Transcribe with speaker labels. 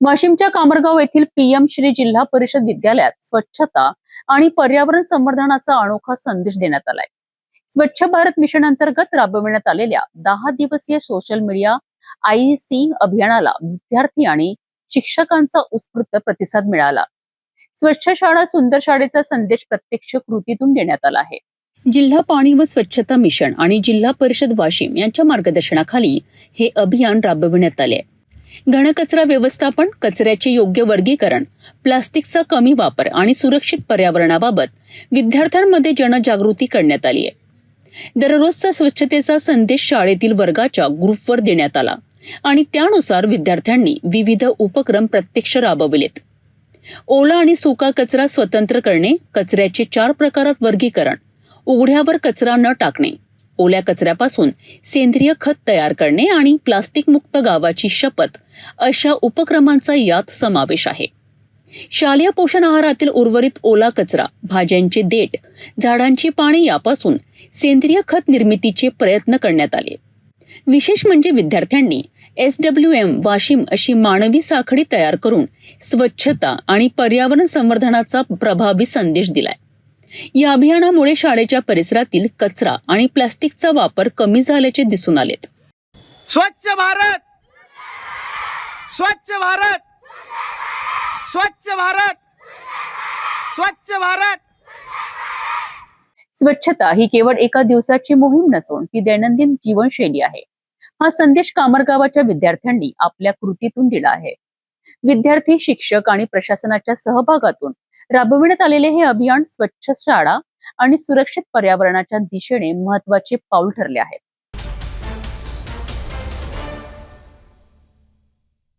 Speaker 1: वाशिमच्या कामरगाव येथील पीएम श्री जिल्हा परिषद विद्यालयात स्वच्छता आणि पर्यावरण संवर्धनाचा अनोखा संदेश देण्यात आलाय. स्वच्छ भारत मिशन अंतर्गत राबविण्यात आलेल्या 10 दिवसीय सोशल मीडिया आयसी अभियानाला विद्यार्थी आणि शिक्षकांचा उत्स्फूर्त प्रतिसाद मिळाला. स्वच्छ शाळा सुंदर शाळेचा संदेश प्रत्यक्ष कृतीतून देण्यात आला आहे. जिल्हा पाणी व स्वच्छता मिशन आणि जिल्हा परिषद वाशिम यांच्या मार्गदर्शनाखाली हे अभियान राबविण्यात आले. घनकचरा व्यवस्थापन, कचऱ्याचे योग्य वर्गीकरण, प्लास्टिकचा कमी वापर आणि सुरक्षित पर्यावरणाबाबत विद्यार्थ्यांमध्ये जनजागृती करण्यात आली आहे. दररोजचा स्वच्छतेचा संदेश शाळेतील वर्गाच्या ग्रुपवर देण्यात आला आणि त्यानुसार विद्यार्थ्यांनी विविध उपक्रम प्रत्यक्ष राबविलेत. ओला आणि सुका कचरा स्वतंत्र करणे, कचऱ्याचे 4 प्रकारात वर्गीकरण, उघड्यावर कचरा न टाकणे, ओल्या कचऱ्यापासून सेंद्रिय खत तयार करणे आणि प्लास्टिक मुक्त गावाची शपथ अशा उपक्रमांचा यात समावेश आहे. शालेय पोषण आहारातील उर्वरित ओला कचरा, भाज्यांचे देठ, झाडांची पाने यापासून सेंद्रिय खत निर्मितीचे प्रयत्न करण्यात आले. विशेष म्हणजे विद्यार्थ्यांनी SWM वाशिम अशी मानवी साखळी तयार करून स्वच्छता आणि पर्यावरण संवर्धनाचा प्रभावी संदेश दिलाय. या अभियानामुळे शाळेच्या परिसरातील कचरा आणि प्लास्टिकचा वापर कमी झाल्याचे दिसून आलेत.
Speaker 2: स्वच्छ भारत, स्वच्छ भारत, स्वच्छ भारत, स्वच्छ भारत.
Speaker 1: स्वच्छता ही केवळ एका दिवसाची मोहीम नसून ती दैनंदिन जीवनशैली आहे. हा संदेश कामरगावाच्या विद्यार्थ्यांनी आपल्या कृतीतून दिला आहे. विद्यार्थी, शिक्षक आणि प्रशासनाच्या सहभागातून राबविण्यात आलेले हे अभियान स्वच्छ शाळा आणि सुरक्षित पर्यावरणाच्या दिशेने महत्त्वाचे पाऊल ठरले आहे.